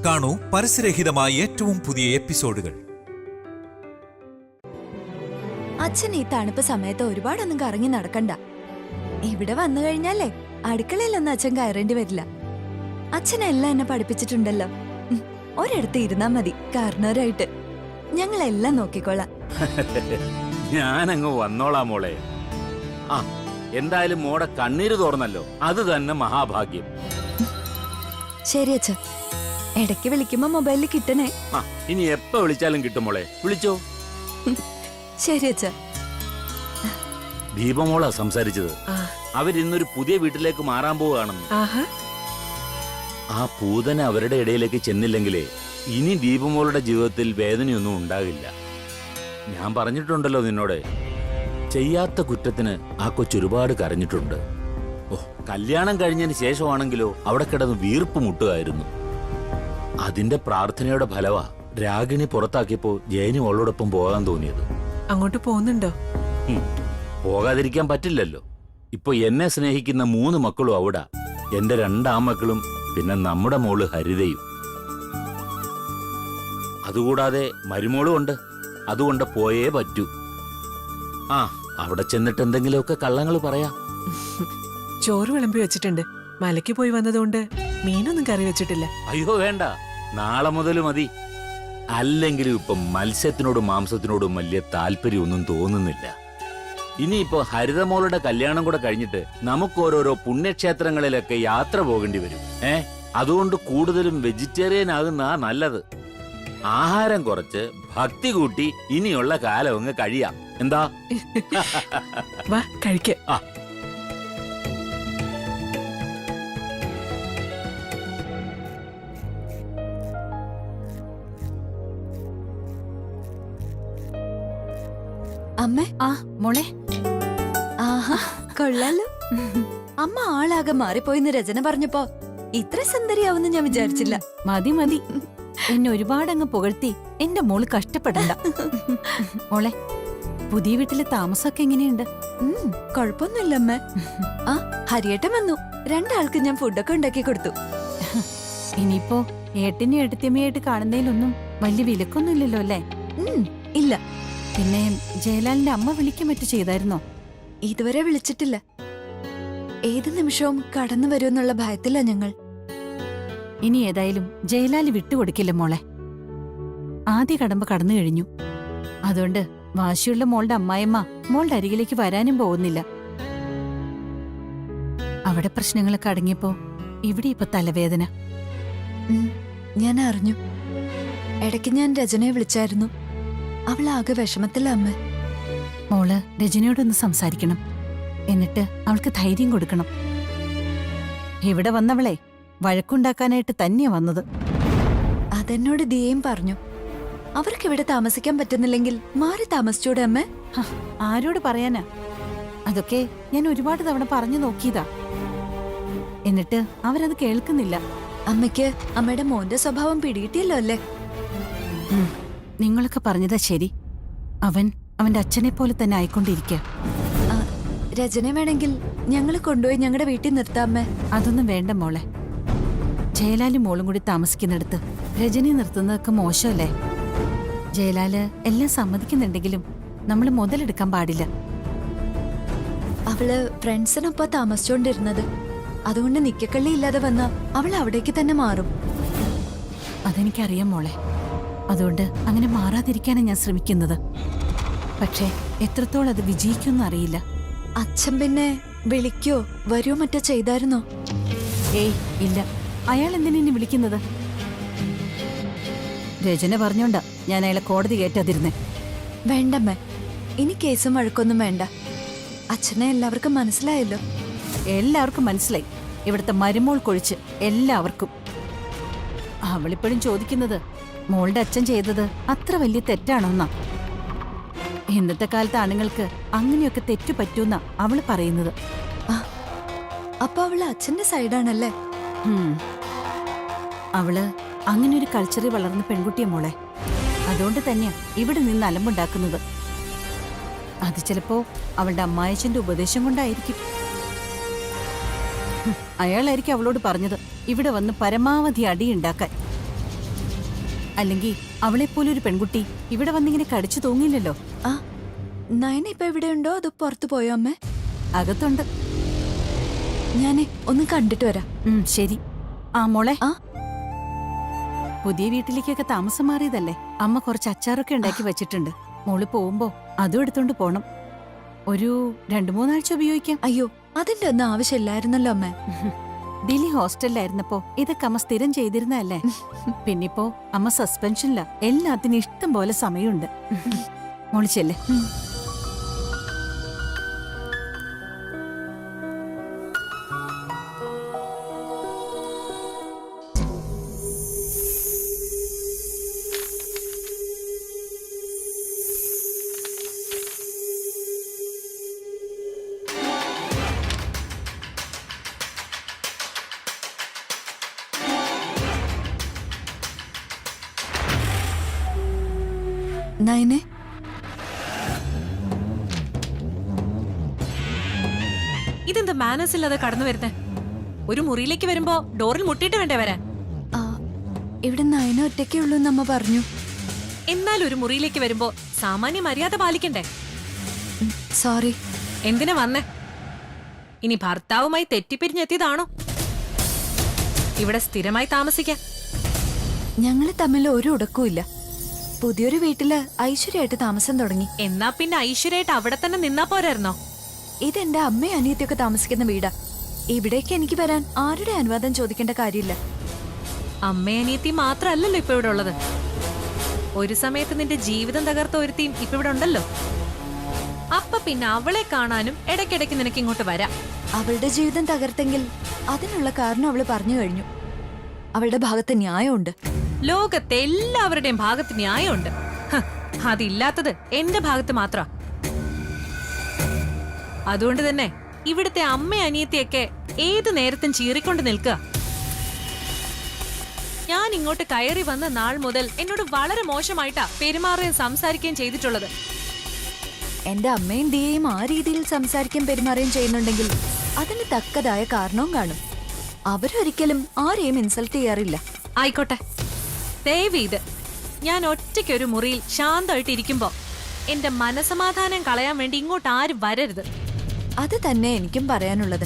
കാണൂ പരസ്യരഹിതമായ ഏറ്റവും പുതിയ എപ്പിസോഡുകൾ. അച്ഛൻ ഈ തണുപ്പ് സമയത്ത് ഒരുപാടൊന്നും കറങ്ങി നടക്കണ്ട. ഇവിടെ വന്നു കഴിഞ്ഞാലേ അടുക്കളയിലൊന്നും അച്ഛൻ കയറേണ്ടി വരില്ല. അച്ഛനെല്ലാം എന്നെ പഠിപ്പിച്ചിട്ടുണ്ടല്ലോ. ഒരിടത്ത് ഇരുന്നാ മതി കാരണവരായിട്ട്. ഞങ്ങളെല്ലാം നോക്കിക്കോളാം. ഞാനങ്ങ് വന്നോളാം മോളെ. ആ എന്തായാലും മോടെ കണ്ണീര് തോർന്നല്ലോ, അത് തന്നെ മഹാഭാഗ്യം. ശരി അച്ഛ, ഇടയ്ക്ക് വിളിക്കുമ്പോ മൊബൈലിൽ കിട്ടണേ. ആ ഇനി എപ്പ വിളിച്ചാലും കിട്ടും മോളെ, വിളിച്ചോ. ശരി അച്ഛ. ദീപമോളാ സംസാരിച്ചത്. അവരിന്നൊരു പുതിയ വീട്ടിലേക്ക് മാറാൻ പോവുകയാണെന്ന്. ആ പൂതന അവരുടെ ഇടയിലേക്ക് ചെന്നില്ലെങ്കിലേ ഇനി ദീപമോളുടെ ജീവിതത്തിൽ വേദനയൊന്നും ഉണ്ടാകില്ല. ഞാൻ പറഞ്ഞിട്ടുണ്ടല്ലോ നിന്നോട്, ചെയ്യാത്ത കുറ്റത്തിന് ആ കൊച്ചൊരുപാട് കരഞ്ഞിട്ടുണ്ട്. ഓ, കല്യാണം കഴിഞ്ഞതിന് ശേഷമാണെങ്കിലോ അവിടെ കിടന്ന് വീർപ്പ് മുട്ടുകയായിരുന്നു. അതിന്റെ പ്രാർത്ഥനയുടെ ഫലവാ രാഗിണി പുറത്താക്കിയപ്പോ ജയനും അവളോടൊപ്പം പോകാൻ തോന്നിയത്. അങ്ങോട്ട് പോകുന്നുണ്ടോ? പോകാതിരിക്കാൻ പറ്റില്ലല്ലോ. ഇപ്പൊ എന്നെ സ്നേഹിക്കുന്ന 3 മക്കളും അവിടെ, എന്റെ 2 ആൺമക്കളും, പിന്നെ നമ്മുടെ മോള് ഹരിതയും. അതുകൂടാതെ മരുമോളും ഉണ്ട്. അതുകൊണ്ട് പോയേ പറ്റൂ. ആ അവിടെ ചെന്നിട്ട് എന്തെങ്കിലുമൊക്കെ കള്ളങ്ങൾ പറയാം. ചോറ് വിളമ്പി വെച്ചിട്ടുണ്ട്. മലയ്ക്ക് പോയി വന്നതുകൊണ്ട് മീനൊന്നും കറി വെച്ചിട്ടില്ല. അയ്യോ വേണ്ട, നാളെ മുതൽ മതി. അല്ലെങ്കിലും ഇപ്പൊ മത്സ്യത്തിനോടും മാംസത്തിനോടും വലിയ താല്പര്യമൊന്നും തോന്നുന്നില്ല. ഇനിയിപ്പോ ഹരിതമോളുടെ കല്യാണം കൂടെ കഴിഞ്ഞിട്ട് നമുക്ക് ഓരോരോ പുണ്യക്ഷേത്രങ്ങളിലൊക്കെ യാത്ര പോകേണ്ടി വരും. അതുകൊണ്ട് കൂടുതലും വെജിറ്റേറിയൻ ആകുന്ന നല്ലത്. ആഹാരം കുറച്ച് ഭക്തി കൂട്ടി ഇനിയുള്ള കാലം അങ്ങ് കഴിയാം. എന്താ? വാ കഴിക്കാം. ആ അമ്മേ. ആ മോളെ. ആഹാ കൊള്ളാലോ. അമ്മ ആളാകെ മാറിപ്പോയിന്ന് രചന പറഞ്ഞപ്പോ ഇത്ര സുന്ദരിയാവുന്ന ഞാൻ വിചാരിച്ചില്ല. മതി മതി, എന്നെ ഒരുപാടങ്ങ് പുകഴ്ത്തി എന്റെ മോള് കഷ്ടപ്പെടണ്ട. മോളെ, പുതിയ വീട്ടിലെ താമസമൊക്കെ എങ്ങനെയുണ്ട്? കൊഴപ്പൊന്നുമില്ല അമ്മ. ആ ഹരിയേട്ടൻ വന്നു. 2 ആൾക്ക് ഞാൻ ഫുഡൊക്കെ ഉണ്ടാക്കി കൊടുത്തു. ഇനിയിപ്പോ ഏട്ടനെയും ഏട്ടത്തിയമ്മയായിട്ട് കാണുന്നതിലൊന്നും വലിയ വിലക്കൊന്നുമില്ലല്ലോ അല്ലേ? ഇല്ല. പിന്നെ ജയലാലിന്റെ അമ്മ വിളിക്കാൻ മറ്റു ചെയ്തായിരുന്നോ? ഇതുവരെ വിളിച്ചിട്ടില്ല. ഏത് നിമിഷവും കടന്നു വരുമെന്നുള്ള ഭയത്തില്ല ഞങ്ങൾ. ഇനി ഏതായാലും ജയലാല് വിട്ടുകൊടുക്കില്ല മോളെ. ആദ്യ കടമ്പ കടന്നു കഴിഞ്ഞു. അതുകൊണ്ട് വാശിയുള്ള മോളുടെ അമ്മായിമ്മ മോളുടെ അരികിലേക്ക് വരാനും പോകുന്നില്ല. അവിടെ പ്രശ്നങ്ങളൊക്കെ അടങ്ങിയപ്പോ ഇവിടെ ഇപ്പൊ തലവേദന. ഞാൻ അറിഞ്ഞു. ഇടയ്ക്ക് ഞാൻ രചനയെ വിളിച്ചായിരുന്നു. അവളാകെ വിഷമത്തില്ല അമ്മ. മോള് രജനിയോടൊന്ന് സംസാരിക്കണം. എന്നിട്ട് അവൾക്ക് ധൈര്യം കൊടുക്കണം. ഇവിടെ വന്നവളെ വഴക്കുണ്ടാക്കാനായിട്ട് തന്നെയാ വന്നത്. അതെന്നോട് ദിയയും പറഞ്ഞു. അവർക്കിവിടെ താമസിക്കാൻ പറ്റുന്നില്ലെങ്കിൽ മാറി താമസിച്ചൂടെ അമ്മ? ആരോട് പറയാനാ? അതൊക്കെ ഞാൻ ഒരുപാട് തവണ പറഞ്ഞു നോക്കിയതാ. എന്നിട്ട് അവരത് കേൾക്കുന്നില്ല. അമ്മയ്ക്ക് അമ്മയുടെ മോന്റെ സ്വഭാവം പിടികിട്ടിയല്ലോ അല്ലേ? നിങ്ങളൊക്കെ പറഞ്ഞതാ ശരി. അവൻ അവന്റെ അച്ഛനെ പോലെ തന്നെ ആയിക്കൊണ്ടിരിക്കുക. രചന വേണമെങ്കിൽ ഞങ്ങൾ കൊണ്ടുപോയി ഞങ്ങളുടെ വീട്ടിൽ നിർത്താമേ. അതൊന്നും വേണ്ട മോളെ. ജയലാലും മോളും കൂടി താമസിക്കുന്നിടത്ത് രജനി നിർത്തുന്നതൊക്കെ മോശമല്ലേ? ജയലാല് എല്ലാം സമ്മതിക്കുന്നുണ്ടെങ്കിലും നമ്മൾ മുതലെടുക്കാൻ പാടില്ല. അവള് ഫ്രണ്ട്സിനൊപ്പം താമസിച്ചോണ്ടിരുന്നത്. അതുകൊണ്ട് നിക്കക്കള്ളി ഇല്ലാതെ വന്ന അവൾ അവിടേക്ക് തന്നെ മാറും. അതെനിക്കറിയാം മോളെ. അതുകൊണ്ട് അങ്ങനെ മാറാതിരിക്കാനാണ് ഞാൻ ശ്രമിക്കുന്നത്. പക്ഷേ എത്രത്തോളം അത് വിജയിക്കുമെന്ന് അറിയില്ല. അച്ഛൻ പിന്നെ വിളിക്കോ വരുമോ മറ്റോ ചെയ്തായിരുന്നോ? ഏയ് ഇല്ല. അയാൾ എന്തിനെ വിളിക്കുന്നത്? രചന പറഞ്ഞോണ്ടാ ഞാൻ അയാളെ കോടതി കയറ്റാതിരുന്നേ. വേണ്ടമ്മേ, ഇനി കേസും വഴക്കൊന്നും വേണ്ട. അച്ഛനെ എല്ലാവർക്കും മനസ്സിലായല്ലോ. എല്ലാവർക്കും മനസ്സിലായി, ഇവിടുത്തെ മരുമോൾ കൊഴിച്ച് എല്ലാവർക്കും. അവളിപ്പോഴും ചോദിക്കുന്നത് മോളുടെ അച്ഛൻ ചെയ്തത് അത്ര വലിയ തെറ്റാണോന്നാ. ഇന്നത്തെ കാലത്ത് ആണുങ്ങൾക്ക് അങ്ങനെയൊക്കെ തെറ്റു പറ്റൂന്നാ അവള് പറയുന്നത്. അപ്പൊ അവള് അച്ഛന്റെ സൈഡാണല്ലേ? അവള് അങ്ങനെ ഒരു കൾച്ചറിൽ വളർന്ന പെൺകുട്ടിയെ മോളെ. അതുകൊണ്ട് തന്നെയാ ഇവിടെ നിന്ന് അലമ്പുണ്ടാക്കുന്നത്. അത് ചിലപ്പോ അവളുടെ അമ്മായച്ചന്റെ ഉപദേശം കൊണ്ടായിരിക്കും. അയാളായിരിക്കും അവളോട് പറഞ്ഞത് ഇവിടെ വന്ന് പരമാവധി അടിയുണ്ടാക്കാൻ. അല്ലെങ്കിൽ അവളെപ്പോലൊരു പെൺകുട്ടി ഇവിടെ വന്നിങ്ങനെ കടിച്ചു തൂങ്ങില്ലല്ലോ. ആ നയന ഇപ്പൊ എവിടെയുണ്ടോ അതോ പുറത്തു പോയോ അമ്മേ? അകത്തുണ്ട്. ഞാനേ ഒന്ന് കണ്ടിട്ട് വരാം. ശരി. ആ മോളെ, ആ പുതിയ വീട്ടിലേക്കൊക്കെ താമസം മാറിയതല്ലേ? അമ്മ കുറച്ച് അച്ചാറൊക്കെ ഉണ്ടാക്കി വെച്ചിട്ടുണ്ട്. മോള് പോകുമ്പോ അതും എടുത്തോണ്ട് പോണം. ഒരു 2-3 ആഴ്ച ഉപയോഗിക്കാം. അയ്യോ അതിന്റെ ഒന്നും ആവശ്യമില്ലായിരുന്നല്ലോ അമ്മേ. ഡിലി ഹോസ്റ്റലിലായിരുന്നപ്പോ ഇതൊക്കെ അമ്മ സ്ഥിരം ചെയ്തിരുന്നല്ലേ. പിന്നിപ്പോ അമ്മ സസ്പെൻഷനില്ല. എല്ലാത്തിനും ഇഷ്ടം പോലെ സമയമുണ്ട്. മോള് ചെല്ലേ. നയനെ ഇതെന്താ മാനേഴ്സ് ഇല്ലാതെ കടന്നു വരുന്നേ? ഒരു മുറിയിലേക്ക് വരുമ്പോ ഡോറിൽ മുട്ടിയിട്ട് വേണ്ടേ വരാൻ? ആ ഇവിടെ നയന ഒറ്റയ്ക്കേ ഉള്ളൂ എന്ന് അമ്മ പറഞ്ഞു. എന്നാൽ ഒരു മുറിയിലേക്ക് വരുമ്പോ സാമാന്യ മര്യാദ പാലിക്കണ്ടേ? സോറി. എന്തിനാ വന്നേ? ഇനി ഭർത്താവുമായി തെറ്റിപ്പിരിഞ്ഞെത്തിയതാണോ? ഇവിടെ സ്ഥിരമായി താമസിക്കാൻ? ഞങ്ങള് തമ്മിൽ ഒരു ഉടക്കുമില്ല. പുതിയൊരു വീട്ടില് ഐശ്വര്യമായിട്ട് താമസം തുടങ്ങി. എന്നാ പിന്നെ ഐശ്വര്യമായിട്ട് അവിടെ തന്നെ നിന്നാ പോരായിരുന്നോ? ഇതെന്റെ അമ്മയും അനിയത്തിയൊക്കെ താമസിക്കുന്ന വീടാ. ഇവിടേക്ക് എനിക്ക് വരാൻ ആരുടെ അനുവാദം ചോദിക്കേണ്ട കാര്യമില്ല. അമ്മയനിയത്തി മാത്രല്ലല്ലോ ഇപ്പൊ ഇവിടെ ഉള്ളത്. ഒരു സമയത്ത് നിന്റെ ജീവിതം തകർത്ത ഒരുത്തിയും ഇപ്പൊ ഇവിടെ ഉണ്ടല്ലോ. അപ്പൊ പിന്നെ അവളെ കാണാനും ഇടയ്ക്കിടയ്ക്ക് നിനക്ക് ഇങ്ങോട്ട് വരാം. അവളുടെ ജീവിതം തകർത്തെങ്കിൽ അതിനുള്ള കാരണം അവള് പറഞ്ഞു കഴിഞ്ഞു. അവളുടെ ഭാഗത്ത് ന്യായമുണ്ട്. ലോകത്തെ എല്ലാവരുടെയും ഭാഗത്ത് ന്യായമുണ്ട്. അതില്ലാത്തത് എന്റെ ഭാഗത്ത് മാത്ര. അതുകൊണ്ട് തന്നെ ഇവിടുത്തെ അമ്മ അനിയത്തിയൊക്കെ ഏതു നേരത്തും ചീറിക്കൊണ്ട് നിൽക്കുക. ഞാൻ ഇങ്ങോട്ട് കയറി വന്ന നാൾ മുതൽ എന്നോട് വളരെ മോശമായിട്ടാ പെരുമാറുകയും സംസാരിക്കുകയും ചെയ്തിട്ടുള്ളത്. എന്റെ അമ്മയും ദിയയും ആ രീതിയിൽ സംസാരിക്കുകയും പെരുമാറുകയും ചെയ്യുന്നുണ്ടെങ്കിൽ അതിന് തക്കതായ കാരണവും കാണും. അവരൊരിക്കലും ആരെയും ഇൻസൾട്ട് ചെയ്യാറില്ല. ആയിക്കോട്ടെ, ദയവ് ഇത് ഞാൻ ഒറ്റയ്ക്കൊരു മുറിയിൽ ശാന്തമായിട്ട് ഇരിക്കുമ്പോ എന്റെ മനസമാധാനം കളയാൻ വേണ്ടി ഇങ്ങോട്ട് ആരും വരരുത്. അത് തന്നെ എനിക്കും പറയാനുള്ളത്.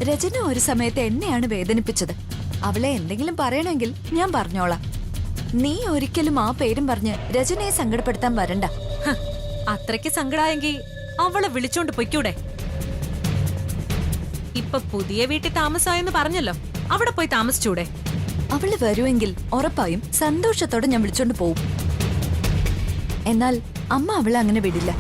രചന ഒരു സമയത്ത് എന്നെയാണ് വേദനിപ്പിച്ചത്. അവളെ എന്തെങ്കിലും പറയണമെങ്കിൽ ഞാൻ പറഞ്ഞോളാം. നീ ഒരിക്കലും ആ പേരും പറഞ്ഞ് രചനയെ സങ്കടപ്പെടുത്താൻ വരണ്ട. അത്രയ്ക്ക് സങ്കടായെങ്കിൽ അവളെ വിളിച്ചോണ്ട് പൊയ്ക്കൂടെ? ഇപ്പൊ പുതിയ വീട്ടിൽ താമസമായെന്ന് പറഞ്ഞല്ലോ, അവിടെ പോയി താമസിച്ചൂടെ? അവള് വരുമെങ്കിൽ ഉറപ്പായും സന്തോഷത്തോടെ ഞാൻ വിളിച്ചോണ്ട് പോവും. എന്നാൽ അമ്മ അവളെ അങ്ങനെ വിടില്ല.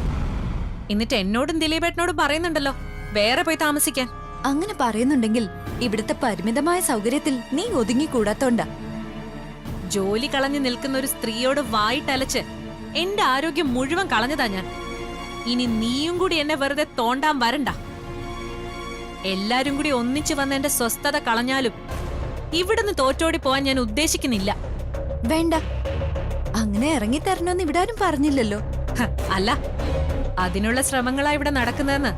എന്നിട്ട് എന്നോടും ദിലീപേട്ടനോടും പറയുന്നുണ്ടല്ലോ വേറെ പോയി താമസിക്കാൻ. അങ്ങനെ പറയുന്നുണ്ടെങ്കിൽ ഇവിടുത്തെ പരിമിതമായ സൗകര്യത്തിൽ നീ ഒതുങ്ങിക്കൂടാത്തോണ്ടാ. ജോലി കളഞ്ഞു നിൽക്കുന്ന ഒരു സ്ത്രീയോട് വായിട്ടലച്ച് എന്റെ ആരോഗ്യം മുഴുവൻ കളഞ്ഞതാ ഞാൻ. ഇനി നീയും കൂടി എന്നെ വെറുതെ തോണ്ടാൻ വരണ്ട. എല്ലാരും കൂടി ഒന്നിച്ചു വന്ന് എന്റെ സ്വസ്ഥത കളഞ്ഞാലും ഇവിടുന്ന് തോറ്റോടി പോവാൻ ഞാൻ ഉദ്ദേശിക്കുന്നില്ല. വേണ്ട, അങ്ങനെ ഇറങ്ങിത്തരണമെന്ന് ഇവിടെ ആരും പറഞ്ഞില്ലല്ലോ. അല്ല, അതിനുള്ള ശ്രമങ്ങളാ ഇവിടെ നടക്കുന്നതെന്ന്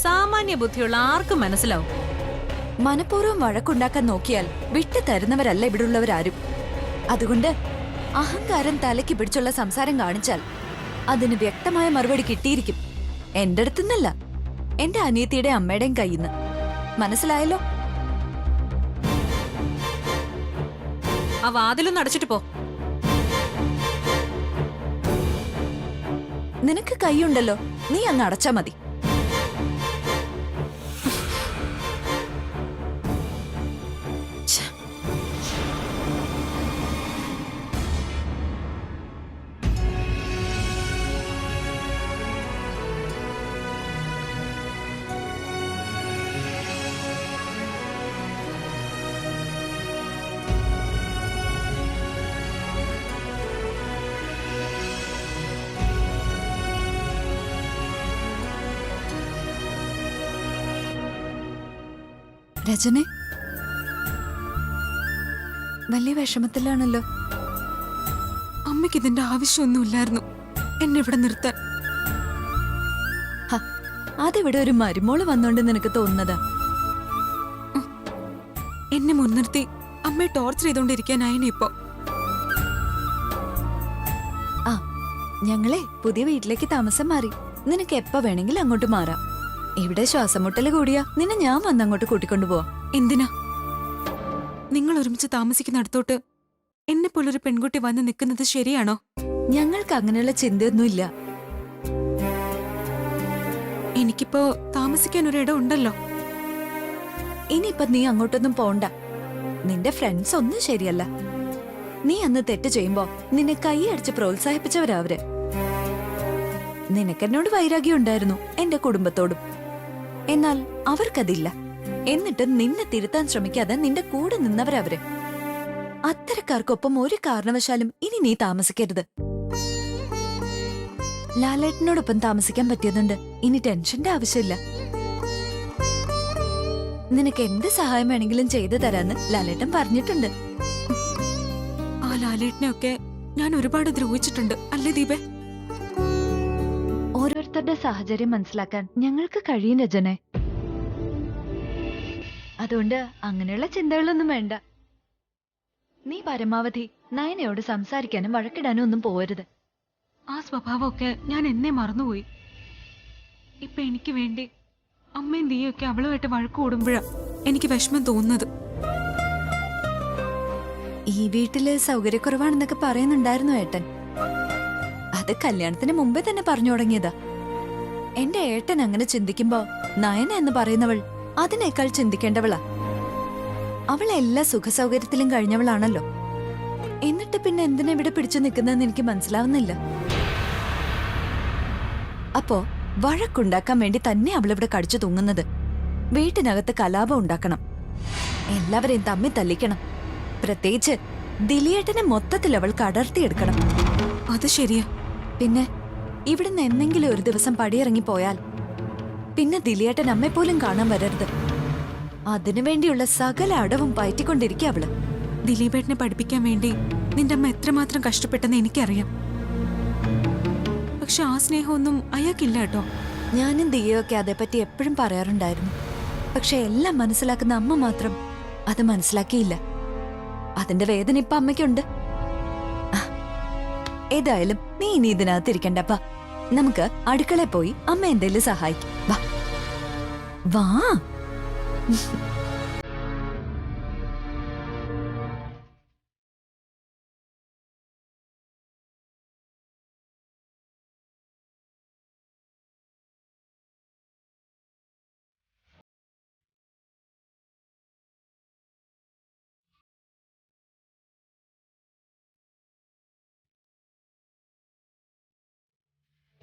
സാമാന്യ ബുദ്ധിയുള്ള ആർക്കും മനസ്സിലാവും. മനഃപൂർവ്വം വഴക്കുണ്ടാക്കാൻ നോക്കിയാൽ വിട്ടു തരുന്നവരല്ല ഇവിടുള്ളവരാരും. അതുകൊണ്ട് അഹങ്കാരം തലയ്ക്ക് പിടിച്ചുള്ള സംസാരം കാണിച്ചാൽ അതിന് വ്യക്തമായ മറുപടി കിട്ടിയിരിക്കും. എന്റെ അടുത്തുനിന്നല്ല, എന്റെ അനിയത്തിയുടെ അമ്മയുടെയും കയ്യിന്ന്. മനസ്സിലായല്ലോ? ആ വാതിലൊന്ന് അടച്ചിട്ട് പോ. നിനക്ക് കൈയുണ്ടല്ലോ, നീ അങ്ങ് അടച്ചാ മതി. രചനെ വലിയ വിഷമത്തിലാണല്ലോ. അമ്മയ്ക്ക് ഇതിന്റെ ആവശ്യമൊന്നുമില്ലായിരുന്നു എന്നെ ഇവിടെ നിർത്താൻ. അതിവിടെ ഒരു മരുമോള് വന്നോണ്ട് നിനക്ക് തോന്നുന്നതാ. എന്നെ മുൻനിർത്തി അമ്മയെ ടോർച്ചർ ചെയ്തോണ്ടിരിക്കാനായിനെ ഇപ്പോ. ഞങ്ങളെ പുതിയ വീട്ടിലേക്ക് താമസം മാറി. നിനക്ക് എപ്പ വേണമെങ്കിലും അങ്ങോട്ട് മാറാം. ഇവിടെ ശ്വാസം മുട്ടല് കൂടിയാ നിന്നെ ഞാൻ വന്ന് അങ്ങോട്ട് കൂട്ടിക്കൊണ്ടു പോവാ. എന്തിനാ നിങ്ങൾ ഒരുമിച്ച് താമസിക്കുന്നിടത്തോട്ട് എന്നെ പോലൊരു പെൺകുട്ടി വന്ന് നിൽക്കുന്നത് ശരിയാണോ? ഞങ്ങൾക്ക് അങ്ങനെയുള്ള ചിന്തയൊന്നുമില്ല. എനിക്കിപ്പോ താമസിക്കാൻ ഒരിടം ഉണ്ടല്ലോ. ഇനിയിപ്പൊ നീ അങ്ങോട്ടൊന്നും പോണ്ട. നിന്റെ ഫ്രണ്ട്സ് ഒന്നും ശരിയല്ല. നീ അന്ന് തെറ്റ് ചെയ്യുമ്പോ നിന്നെ കൈയടിച്ച് പ്രോത്സാഹിപ്പിച്ചവരാ അവര്. നിനക്കെന്നോട് വൈരാഗ്യം ഉണ്ടായിരുന്നു, എന്റെ കുടുംബത്തോടും. എന്നാൽ അവർക്കതില്ല. എന്നിട്ട് നിന്നെ തിരുത്താൻ ശ്രമിക്കാതെ നിന്റെ കൂടെ നിന്നവരവര്. അത്തരക്കാർക്കൊപ്പം ഒരു കാരണവശാലും ഇനി നീ താമസിക്കരുത്. ലാലേട്ടനോടൊപ്പം താമസിക്കാൻ പറ്റിയതുണ്ട്. ഇനി ടെൻഷന്റെ ആവശ്യമില്ല. നിനക്ക് എന്ത് സഹായം വേണമെങ്കിലും ചെയ്തു തരാന്ന് ലാലേട്ടൻ പറഞ്ഞിട്ടുണ്ട്. ആ ലാലേട്ടനെയൊക്കെ ഞാൻ ഒരുപാട് ദ്രോഹിച്ചിട്ടുണ്ട് അല്ലേ ദീപേ? ഓരോരുത്തരുടെ സാഹചര്യം മനസ്സിലാക്കാൻ ഞങ്ങൾക്ക് കഴിയും രജനെ. അതുകൊണ്ട് അങ്ങനെയുള്ള ചിന്തകളൊന്നും വേണ്ട. നീ പരമാവധി നയനയോട് സംസാരിക്കാനും വഴക്കിടാനും ഒന്നും പോവരുത്. ആ സ്വഭാവമൊക്കെ ഞാൻ എന്നെ മറന്നുപോയി. ഇപ്പൊ എനിക്ക് വേണ്ടി അമ്മയും നീയൊക്കെ അവളുമായിട്ട് വഴക്ക് കൂടുമ്പോഴാ എനിക്ക് വിഷമം തോന്നുന്നത്. ഈ വീട്ടില് സൗകര്യക്കുറവാണെന്നൊക്കെ പറയുന്നുണ്ടായിരുന്നു ഏട്ടൻ. അത് കല്യാണത്തിന് മുമ്പേ തന്നെ പറഞ്ഞു തുടങ്ങിയതാ. എന്റെ ഏട്ടൻ അങ്ങനെ ചിന്തിക്കുമ്പോ നയന എന്ന് പറയുന്നവൾ അതിനേക്കാൾ ചിന്തിക്കേണ്ടവളാ. അവൾ എല്ലാ സുഖസൗകര്യത്തിലും കഴിഞ്ഞവളാണല്ലോ. എന്നിട്ട് പിന്നെ എന്തിനാ ഇവിടെ പിടിച്ചു നിൽക്കുന്നതെന്ന് എനിക്ക് മനസ്സിലാവുന്നില്ല. അപ്പോ വഴക്കുണ്ടാക്കാൻ വേണ്ടി തന്നെ അവളിവിടെ കടിച്ചു തൂങ്ങുന്നത്. വീട്ടിനകത്ത് കലാപം ഉണ്ടാക്കണം, എല്ലാവരെയും തമ്മിൽ തല്ലിക്കണം. പ്രത്യേകിച്ച് ദിലിയേട്ടനെ മൊത്തത്തിൽ അവൾ കടർത്തിയെടുക്കണം. അത് ശരിയാ. പിന്നെ ഇവിടുന്ന് എന്നെങ്കിലും ഒരു ദിവസം പടിയിറങ്ങി പോയാൽ പിന്നെ ദിലിയേട്ടൻ അമ്മെ പോലും കാണാൻ വരരുത്. അതിനുവേണ്ടിയുള്ള സകല അടവും പയറ്റിക്കൊണ്ടിരിക്കുക അവള്. ദിലീപേട്ടനെ പഠിപ്പിക്കാൻ വേണ്ടി നിന്റെ അമ്മ എത്രമാത്രം കഷ്ടപ്പെട്ടെന്ന് എനിക്കറിയാം. പക്ഷെ ആ സ്നേഹമൊന്നും അയാൾക്കില്ല കേട്ടോ. ഞാനും ദിയൊക്കെ അതേപ്പറ്റി എപ്പോഴും പറയാറുണ്ടായിരുന്നു. പക്ഷെ എല്ലാം മനസ്സിലാക്കുന്ന അമ്മ മാത്രം അത് മനസ്സിലാക്കിയില്ല. അതിന്റെ വേദന ഇപ്പൊ അമ്മയ്ക്കുണ്ട്. ഏതായാലും നീ ഇനി ഇതിനകത്തിരിക്കണ്ടപ്പാ. നമുക്ക് അടുക്കളയിൽ പോയി അമ്മ എന്തേലും സഹായിക്കും. വാ വാ.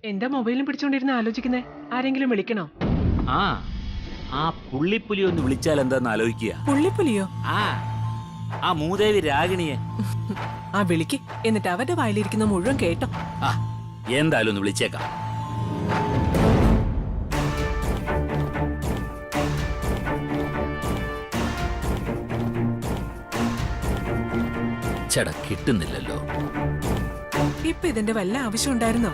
എന്താ മൊബൈലും പിടിച്ചോണ്ടിരുന്ന് ആലോചിക്കുന്നേ? ആരെങ്കിലും വിളിക്കണോ? ആ പുള്ളിപ്പുലി ഒന്ന് വിളിച്ചാൽ എന്താന്ന് ആലോചിക്കുക. പുള്ളിപ്പുലിയോ? ആ മൂദേവി രാഗിണിയെ. ആ വിളിക്ക്. എന്നിട്ട് അവരുടെ വായിലിരിക്കുന്ന മുഴുവൻ കേട്ടോ. എന്തായാലും ഒന്ന് വിളിച്ചേക്കാം. ചേട്ടാ കിട്ടുന്നില്ലല്ലോ. ഇപ്പൊ ഇതിന്റെ വല്ല ആവശ്യം ഉണ്ടായിരുന്നോ?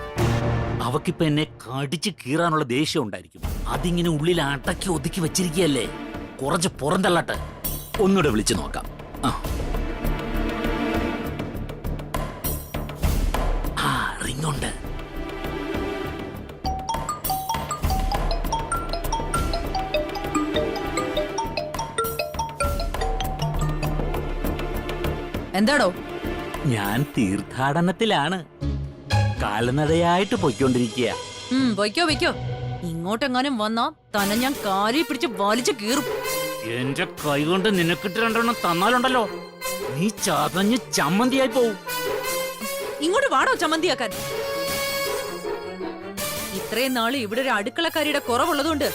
അവക്കിപ്പോ എന്നെ കടിച്ച് കീറാനുള്ള ദേഷ്യം ഉണ്ടായിരിക്കും. അതിങ്ങനെ ഉള്ളിൽ അടക്കി ഒതുക്കി വെച്ചിരിക്കുകയല്ലേ. കുറച്ച് പുറന്തള്ളട്ടെ. ഒന്നുകൂടെ വിളിച്ചു നോക്കാം. റിങ്ങുണ്ട്. എന്താടോ? ഞാൻ തീർത്ഥാടനത്തിലാണ്. കാൽനടയായിട്ട് പൊയ്ക്കൊണ്ടിരിക്കുക. വയ്ക്കോ ഇങ്ങോട്ടെങ്ങാനും വന്നാ തന്നെ ഞാൻ കാലിൽ പിടിച്ച് വലിച്ചു കീറും. എന്റെ കൈ കൊണ്ട് നിനക്കിട്ട് രണ്ടെണ്ണം തന്നാലുണ്ടല്ലോ, നീ ചതഞ്ഞ് ചമ്മന്തിയായി പോവും. ഇങ്ങോട്ട് വാടോ ചമ്മന്തിയാക്കാൻ. ഇത്രയും നാള് ഇവിടെ ഒരു അടുക്കളക്കാരിയുടെ കുറവുള്ളതുകൊണ്ട്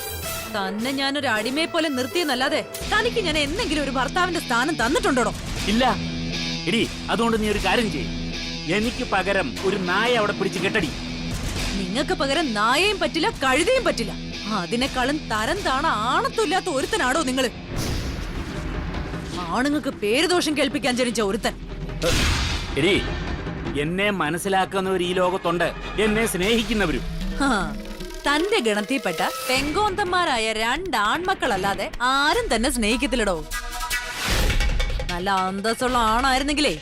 തന്നെ ഞാനൊരു അടിമയെ പോലെ നിർത്തിയെന്നല്ലാതെ തനിക്ക് ഞാൻ എന്തെങ്കിലും ഒരു ഭർത്താവിന്റെ സ്ഥാനം തന്നിട്ടുണ്ടോ? ഇല്ല. എടി, അതുകൊണ്ട് നീ ഒരു കാര്യം ചെയ്യും. എനിക്ക് പകരം ഒരു നായ അവിടെ പിടിച്ച് കെട്ടടി. നിങ്ങൾക്ക് പകരം നായയും പറ്റില്ല, കഴുതയും പറ്റില്ല. അതിനേക്കാളും തരം താണ ആണത്തില്ലാത്ത ഒരുത്തനാണോ നിങ്ങള്? ആണുങ്ങൾക്ക് പേരുദോഷം കേൾപ്പിക്കാൻ ജനിച്ച ഒരുത്തൻ. എടി, എന്നെ മനസ്സിലാക്കുന്നവർ ഈ ലോകത്തുണ്ട്, എന്നെ സ്നേഹിക്കുന്നവരും. തന്റെ ഗണത്തിൽപ്പെട്ട പെങ്കോന്തന്മാരായ 2 ആൺമക്കളല്ലാതെ ആരും തന്നെ സ്നേഹിക്കത്തില്ലടോ. നല്ല അന്തസ്സുള്ള ആണായിരുന്നെങ്കിലേ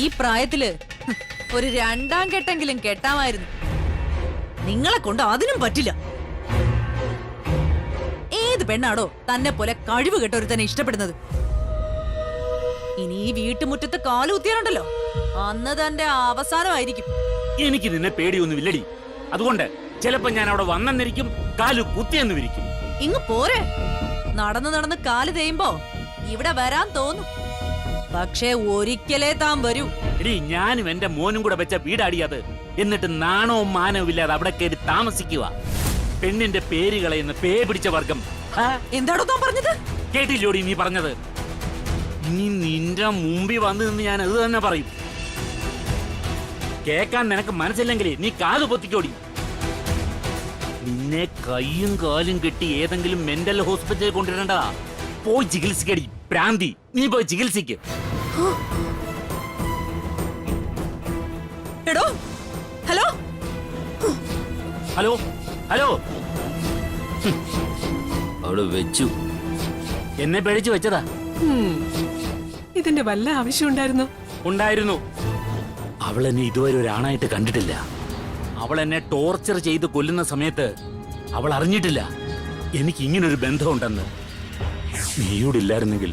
ഈ പ്രായത്തില് ഒരു രണ്ടാം കെട്ടെങ്കിലും കെട്ടാമായിരുന്നു. നിങ്ങളെ കൊണ്ട് അതിനും പറ്റില്ല. ഏത് പെണ്ണാടോ തന്നെ പോലെ കഴിവ് കെട്ടൊരുത്തനെ ഇഷ്ടപ്പെടുന്നത്? ഇനി ഈ വീട്ടുമുറ്റത്ത് കാലുകുത്തിയാലുണ്ടല്ലോ, അന്ന് തന്റെ അവസാനമായിരിക്കും. എനിക്ക് നിന്നെ പേടിയൊന്നുമില്ലടി. അതുകൊണ്ട് ചിലപ്പോ ഞാൻ അവിടെ വന്നെന്നിരിക്കും, കാലു കുത്തിയെന്ന് വിരിക്കും. ഇങ്ങ് പോരെ. നടന്ന് നടന്ന് കാല് തേയുമ്പോ ഇവിടെ വരാൻ തോന്നും. പക്ഷേ ഒരിക്കലേ താൻ വരൂ. എടി, ഞാനും എന്റെ മോനും കൂടെ വെച്ച വീടാടിയത്. എന്നിട്ട് നാണവും മാനവും ഇല്ലാതെ അവിടെ കയറി താമസിക്കുക. പെണ്ണിന്റെ പേര് കളയുന്ന പേ പിടിച്ച വർഗം. എന്താടോ താൻ പറഞ്ഞത്? കേട്ടില്ലോടി നീ പറഞ്ഞത്? ഇനി നിന്റെ മുമ്പിൽ വന്നു നിന്ന് ഞാൻ അത് തന്നെ പറയും. കേക്കാൻ നിനക്ക് മനസ്സില്ലെങ്കിലേ നീ കാത് പൊത്തിക്കോടി. നിന്നെ കൈയും കാലും കെട്ടി ഏതെങ്കിലും മെന്റൽ ഹോസ്പിറ്റലിൽ കൊണ്ടുവരേണ്ടതാ. പോയി ചികിത്സിക്കടി പ്രാന്തി. നീ പോയി ചികിത്സിക്ക്. എടോ, ഹലോ ഹലോ ഹലോ. അവള് വെച്ചു, എന്നെ പേടിച്ചു വെച്ചതാ. ഇതിന്റെ വല്ല ആവശ്യം ഉണ്ടായിരുന്നു? ഉണ്ടായിരുന്നു. അവൾ എന്നെ ഇതുവരെ ഒരാണായിട്ട് കണ്ടിട്ടില്ല. അവൾ എന്നെ ടോർച്ചർ ചെയ്ത് കൊല്ലുന്ന സമയത്ത് അവൾ അറിഞ്ഞിട്ടില്ല എനിക്ക് ഇങ്ങനൊരു ബന്ധമുണ്ടെന്ന്. നീയോടില്ലായിരുന്നെങ്കിൽ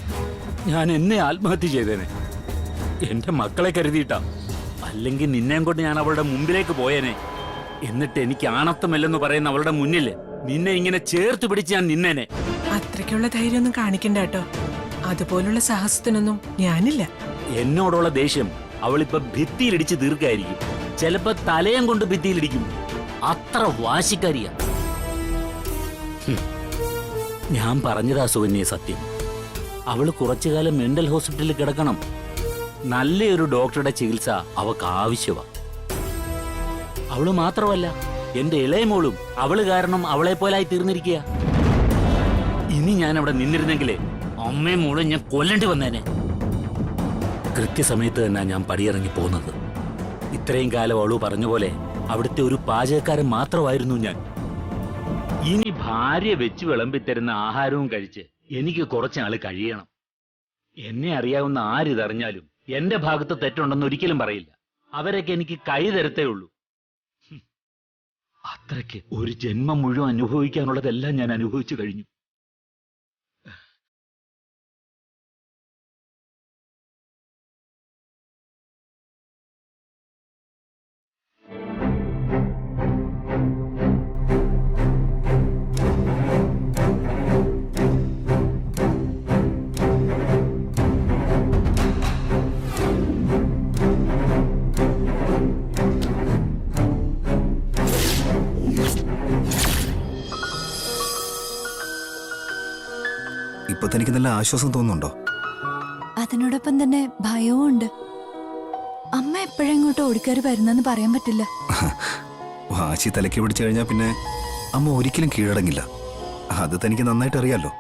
ഞാൻ എന്നെ ആത്മഹത്യ ചെയ്തേനെ. എന്റെ മക്കളെ കരുതിയിട്ടാ. അല്ലെങ്കിൽ നിന്നെയും കൊണ്ട് ഞാൻ അവളുടെ മുമ്പിലേക്ക് പോയേനെ. എന്നിട്ട് എനിക്ക് ആണത്തമില്ലെന്ന് പറയുന്ന അവളുടെ മുന്നിൽ നിന്നെ ഇങ്ങനെ ചേർത്ത് പിടിച്ച് ഞാൻ നിന്നേനെ. അത്രയ്ക്കുള്ള ധൈര്യമൊന്നും കാണിക്കണ്ട കേട്ടോ. അതുപോലുള്ള സാഹസത്തിനൊന്നും ഞാനില്ല. എന്നോടുള്ള ദേഷ്യം അവളിപ്പോ ഭിത്തിയിലിടിച്ച് തീർക്കായിരിക്കും. ചിലപ്പോ തലയം കൊണ്ട് ഭിത്തിയിലിടിക്കും. അത്ര വാശിക്കാരിയാ. ഞാൻ പറഞ്ഞതാ സുകന്യ സത്യം. അവള് കുറച്ചു കാലം മെന്റൽ ഹോസ്പിറ്റലിൽ കിടക്കണം. നല്ലൊരു ഡോക്ടറുടെ ചികിത്സ അവക്ക് ആവശ്യമാ. അവള് മാത്രമല്ല, എന്റെ ഇളയമോളും അവള് കാരണം അവളെ പോലായി തീർന്നിരിക്കുക. ഇനി ഞാൻ അവിടെ നിന്നിരുന്നെങ്കിലേ അമ്മയും മോളും ഞാൻ കൊല്ലേണ്ടി വന്നേനെ. കൃത്യസമയത്ത് തന്നെ ഞാൻ പടിയിറങ്ങി പോകുന്നത്. ഇത്രയും കാലം അവളു പറഞ്ഞ പോലെ അവിടുത്തെ ഒരു പാചകക്കാരൻ മാത്രമായിരുന്നു ഞാൻ. ഇനി ഭാര്യ വെച്ച് വിളമ്പിത്തരുന്ന ആഹാരവും കഴിച്ച് എനിക്ക് കുറച്ചാള് കഴിയണം. എന്നെ അറിയാവുന്ന ആരിതറിഞ്ഞാലും എന്റെ ഭാഗത്ത് തെറ്റുണ്ടെന്ന് ഒരിക്കലും പറയില്ല. അവരൊക്കെ എനിക്ക് കൈ തരത്തേ ഉള്ളൂ. അത്രയ്ക്ക് ഒരു ജന്മം മുഴുവൻ അനുഭവിക്കാനുള്ളതെല്ലാം ഞാൻ അനുഭവിച്ചു കഴിഞ്ഞു. ഇപ്പൊ തനിക്ക് നല്ല ആശ്വാസം തോന്നുന്നുണ്ടോ? അതിനോടൊപ്പം തന്നെ ഭയവും ഉണ്ട്. അമ്മ എപ്പോഴും ഇങ്ങോട്ട് ഓടിക്കയറി വരുന്നെന്ന് പറയാൻ പറ്റില്ല. വാശി തലയ്ക്ക് പിടിച്ചു കഴിഞ്ഞാൽ പിന്നെ അമ്മ ഒരിക്കലും കീഴടങ്ങില്ല. അത് തനിക്ക് നന്നായിട്ട് അറിയാലോ.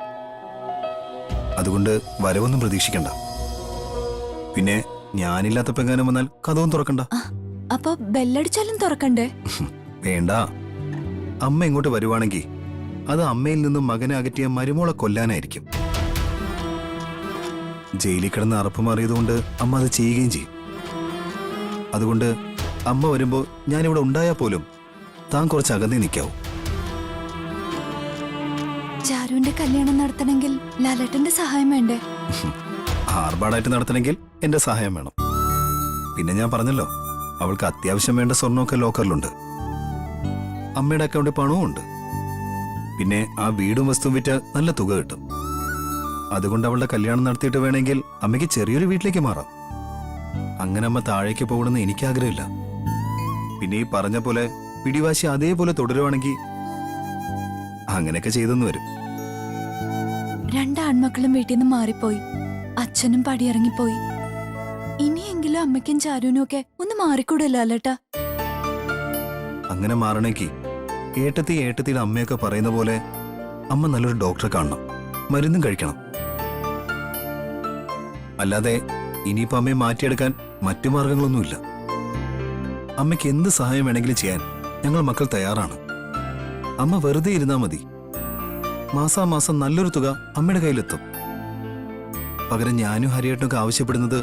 അതുകൊണ്ട് വരവൊന്നും പ്രതീക്ഷിക്കണ്ട. പിന്നെ ഞാനില്ലാത്തപ്പോ എങ്ങാനും വന്നാൽ കഥവും തുറക്കണ്ട. അപ്പൊ ബെല്ലടിച്ചാലും തുറക്കണ്ടേ? വേണ്ട. അമ്മ ഇങ്ങോട്ട് വരുവാണെങ്കിൽ അത് അമ്മയിൽ നിന്നും മകനെ അകറ്റിയ മരുമോളെ കൊല്ലാനായിരിക്കും. ജയിലിൽ കിടന്ന് അറപ്പ് മാറിയതുകൊണ്ട് അമ്മ അത് ചെയ്യുകയും ചെയ്യും. അതുകൊണ്ട് അമ്മ വരുമ്പോ ഞാനിവിടെ ഉണ്ടായാൽ പോലും താൻ കുറച്ച് അകന്നേ നിൽക്കാവൂ. ചാരുവിന്റെ കല്യാണം നടത്തണമെങ്കിൽ ലാലേട്ടന്റെ സഹായം വേണ്ടേ? ആർഭാടായിട്ട് നടത്തണമെങ്കിൽ എന്റെ സഹായം വേണം. പിന്നെ ഞാൻ പറഞ്ഞല്ലോ, അവൾക്ക് അത്യാവശ്യം വേണ്ട സ്വർണ്ണമൊക്കെ ലോക്കറിലുണ്ട്. അമ്മയുടെ അക്കൗണ്ടിൽ പണവും ഉണ്ട്. പിന്നെ ആ വീടും വസ്തുവും വിറ്റ് നല്ല തുക കിട്ടും. അതുകൊണ്ട് അവളുടെ കല്യാണം നടത്തിയിട്ട് വേണമെങ്കിൽ അമ്മയ്ക്ക് ചെറിയൊരു വീട്ടിലേക്ക് മാറാം. അങ്ങനെ അമ്മ താഴേക്ക് പോകണമെന്ന് എനിക്ക് ആഗ്രഹമില്ല. പിന്നെ ഈ പറഞ്ഞ പോലെ പിടിവാശി അതേപോലെ തുടരുവാണെങ്കിൽ അങ്ങനെയൊക്കെ ചെയ്തെന്ന് വരും. രണ്ട് ആൺമക്കളും വീട്ടിൽ നിന്ന് മാറിപ്പോയി. അച്ഛനും പടിയിറങ്ങിപ്പോയി. ഇനിയെങ്കിലും അമ്മയ്ക്കും ചാരുവിനും ഒക്കെ ഒന്ന് മാറിക്കൂടല്ലോ അല്ലേട്ടാ? അങ്ങനെ മാറണേക്ക് ഏട്ടത്തിയുടെ അമ്മയൊക്കെ പറയുന്ന പോലെ അമ്മ നല്ലൊരു ഡോക്ടറെ കാണണം, മരുന്നും കഴിക്കണം. അല്ലാതെ ഇനിയിപ്പോ അമ്മയെ മാറ്റിയെടുക്കാൻ മറ്റു മാർഗങ്ങളൊന്നുമില്ല. അമ്മയ്ക്ക് എന്ത് സഹായം വേണമെങ്കിലും ചെയ്യാൻ ഞങ്ങൾ മക്കൾ തയ്യാറാണ്. അമ്മ വെറുതെ ഇരുന്നാ മതി. മാസാമാസം നല്ലൊരു തുക അമ്മയുടെ കയ്യിലെത്തും. പകരം ഞാനും ഹരിയേട്ടനൊക്കെ ആവശ്യപ്പെടുന്നത്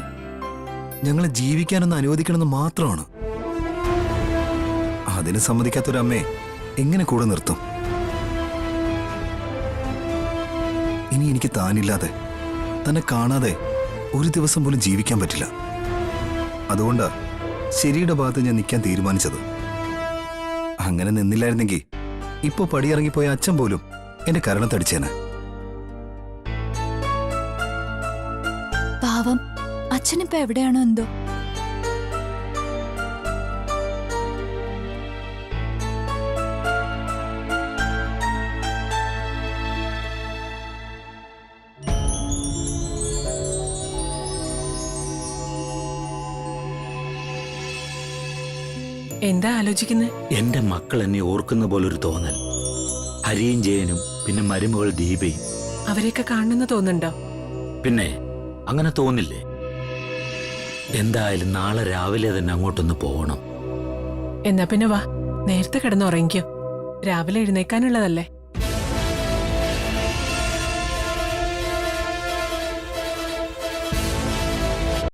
ഞങ്ങളെ ജീവിക്കാനൊന്ന് അനുവദിക്കണമെന്ന് മാത്രമാണ്. അതിന് സമ്മതിക്കാത്തൊരമ്മയെ എങ്ങനെ കൂടെ നിർത്തും? ഇനി എനിക്ക് താനില്ലാതെ, തന്നെ കാണാതെ ഒരു ദിവസം പോലും ജീവിക്കാൻ പറ്റില്ല. അതുകൊണ്ടാ ശരിയുടെ ഭാഗത്ത് ഞാൻ നിൽക്കാൻ തീരുമാനിച്ചത്. അങ്ങനെ നിന്നില്ലായിരുന്നെങ്കിൽ ഇപ്പൊ പടിയിറങ്ങിപ്പോയ അച്ഛൻ പോലും എന്റെ കരണത്തടിച്ചേനെ. പാവം അച്ഛനിപ്പോ എവിടെയാണോ എന്തോ. എന്താ ആലോചിക്കുന്നത്? എന്റെ മക്കൾ എന്നെ ഓർക്കുന്ന പോലൊരു തോന്നൽ. ഹരിയും ജയനും പിന്നെ മരുമകൾ ദീപയും. അവരെയൊക്കെ കാണുന്നെന്ന് തോന്നുന്നുണ്ടോ? പിന്നെ അങ്ങനെ തോന്നില്ലേ? എന്തായാലും നാളെ രാവിലെ തന്നെ അങ്ങോട്ടൊന്ന് പോകണം. എന്നാ പിന്നെ വാ, നേരത്തെ കിടന്നുറങ്ങിക്കോ. രാവിലെ എഴുന്നേക്കാനുള്ളതല്ലേ.